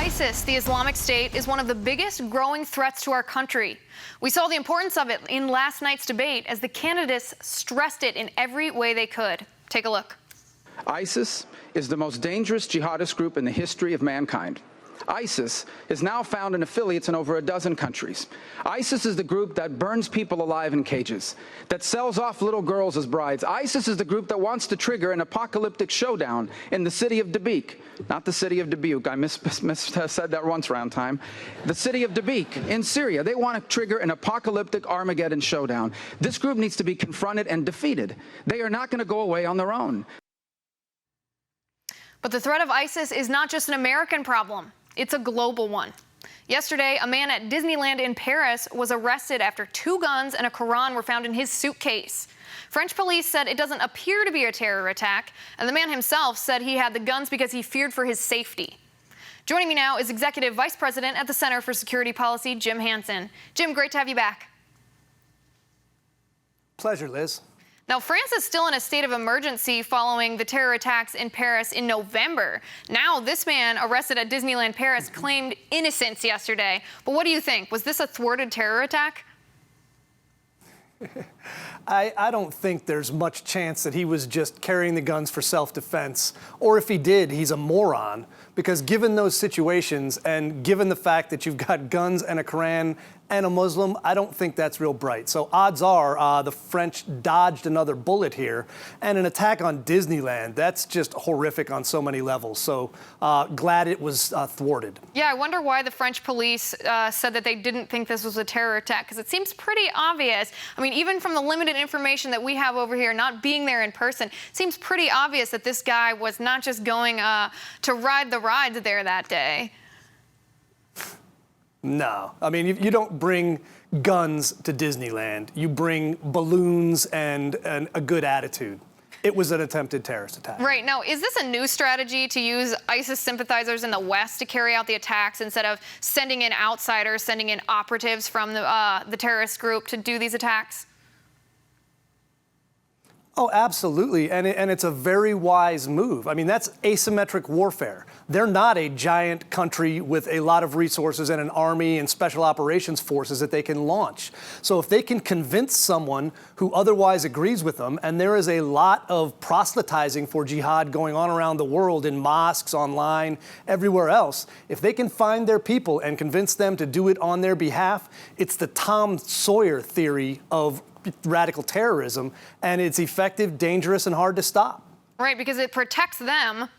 ISIS, the Islamic State, is one of the biggest growing threats to our country. We saw the importance of it in last night's debate as the candidates stressed it in every way they could. Take a look. ISIS is the most dangerous jihadist group in the history of mankind. ISIS is now found in affiliates in over a dozen countries. ISIS is the group that burns people alive in cages, that sells off little girls as brides. ISIS is the group that wants to trigger an apocalyptic showdown in the city of Dabiq, not the city of Dubuque. I said that once around time. The city of Dabiq in Syria. They want to trigger an apocalyptic Armageddon showdown. This group needs to be confronted and defeated. They are not going to go away on their own. But the threat of ISIS is not just an American problem. It's a global one. Yesterday, a man at Disneyland in Paris was arrested after 2 guns and a Quran were found in his suitcase. French police said it doesn't appear to be a terror attack, and the man himself said he had the guns because he feared for his safety. Joining me now is Executive Vice President at the Center for Security Policy, Jim Hanson. Jim, great to have you back. Pleasure, Liz. Now, France is still in a state of emergency following the terror attacks in Paris in November. Now, this man arrested at Disneyland Paris claimed innocence yesterday. But what do you think? Was this a thwarted terror attack? I don't think there's much chance that he was just carrying the guns for self-defense. Or if he did, he's a moron. Because given those situations and given the fact that you've got guns and a Quran and a Muslim, I don't think that's real bright. So odds are the French dodged another bullet here. And an attack on Disneyland, that's just horrific on so many levels. So glad it was thwarted. Yeah, I wonder why the French police said that they didn't think this was a terror attack, because it seems pretty obvious. I mean, even from the limited information that we have over here, not being there in person, it seems pretty obvious that this guy was not just going to ride the rides there that day. No. I mean, you don't bring guns to Disneyland. You bring balloons and a good attitude. It was an attempted terrorist attack. Right. Now, is this a new strategy to use ISIS sympathizers in the West to carry out the attacks instead of sending in outsiders, sending in operatives from the terrorist group to do these attacks? Oh, absolutely, and it's a very wise move. I mean, that's asymmetric warfare. They're not a giant country with a lot of resources and an army and special operations forces that they can launch. So if they can convince someone who otherwise agrees with them, and there is a lot of proselytizing for jihad going on around the world in mosques, online, everywhere else, if they can find their people and convince them to do it on their behalf, it's the Tom Sawyer theory of radical terrorism, and it's effective, dangerous, and hard to stop. Right, because it protects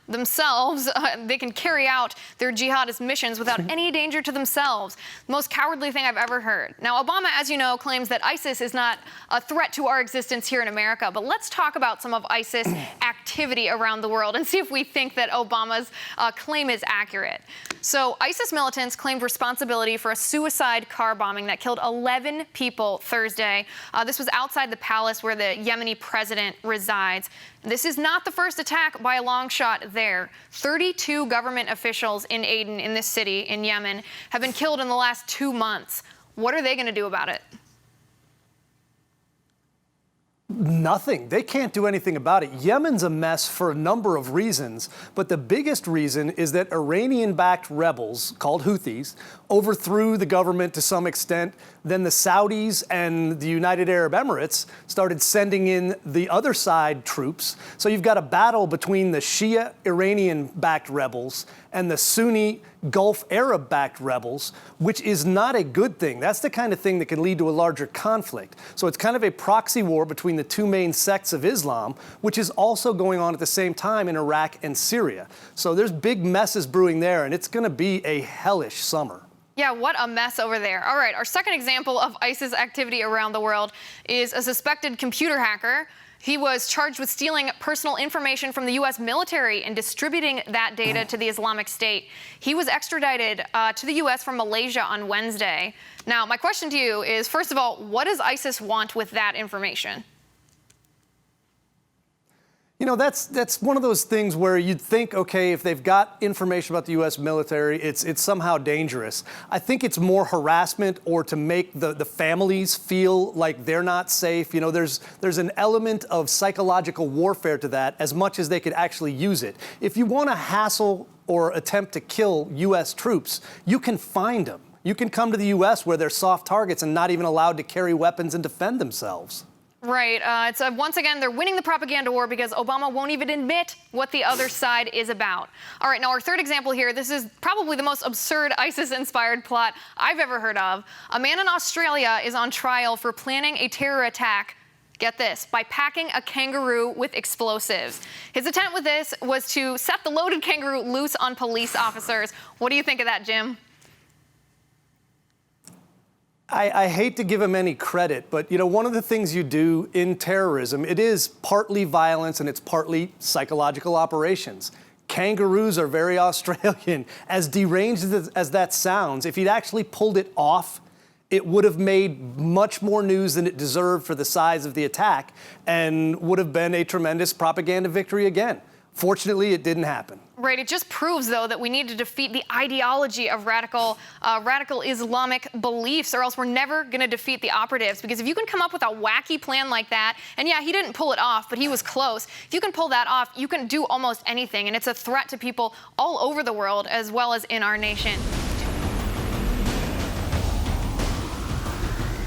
themselves. They can carry out their jihadist missions without any danger to themselves. The most cowardly thing I've ever heard. Now, Obama, as you know, claims that ISIS is not a threat to our existence here in America. But let's talk about some of ISIS activity around the world and see if we think that Obama's claim is accurate. So ISIS militants claimed responsibility for a suicide car bombing that killed 11 people Thursday. This was outside the palace where the Yemeni president resides. This is not the first attack by a long shot there. 32 government officials in Aden, in this city in Yemen, have been killed in the last 2 months. What are they going to do about it? Nothing. They can't do anything about it. Yemen's a mess for a number of reasons, but the biggest reason is that Iranian-backed rebels, called Houthis, overthrew the government to some extent. Then the Saudis and the United Arab Emirates started sending in the other side troops. So you've got a battle between the Shia Iranian-backed rebels and the Sunni Gulf Arab-backed rebels, which is not a good thing. That's the kind of thing that can lead to a larger conflict. So it's kind of a proxy war between the 2 main sects of Islam, which is also going on at the same time in Iraq and Syria. So there's big messes brewing there, and it's going to be a hellish summer. Yeah, what a mess over there. All right, our second example of ISIS activity around the world is a suspected computer hacker. He was charged with stealing personal information from the U.S. military and distributing that data to the Islamic State. He was extradited to the U.S. from Malaysia on Wednesday. Now, my question to you is, first of all, what does ISIS want with that information? You know, that's one of those things where you'd think, okay, if they've got information about the U.S. military, it's somehow dangerous. I think it's more harassment or to make the families feel like they're not safe. You know, there's an element of psychological warfare to that as much as they could actually use it. If you want to hassle or attempt to kill U.S. troops, you can find them. You can come to the U.S. where they're soft targets and not even allowed to carry weapons and defend themselves. Right. Once again, they're winning the propaganda war because Obama won't even admit what the other side is about. All right, now our third example here, this is probably the most absurd ISIS-inspired plot I've ever heard of. A man in Australia is on trial for planning a terror attack, get this, by packing a kangaroo with explosives. His attempt with this was to set the loaded kangaroo loose on police officers. What do you think of that, Jim? I hate to give him any credit, but you know, one of the things you do in terrorism, it is partly violence and it's partly psychological operations. Kangaroos are very Australian. As deranged as that sounds, if he'd actually pulled it off, it would have made much more news than it deserved for the size of the attack and would have been a tremendous propaganda victory again. Fortunately, it didn't happen. Right. It just proves, though, that we need to defeat the ideology of radical Islamic beliefs, or else we're never going to defeat the operatives. Because if you can come up with a wacky plan like that, and yeah, he didn't pull it off, but he was close. If you can pull that off, you can do almost anything. And it's a threat to people all over the world, as well as in our nation.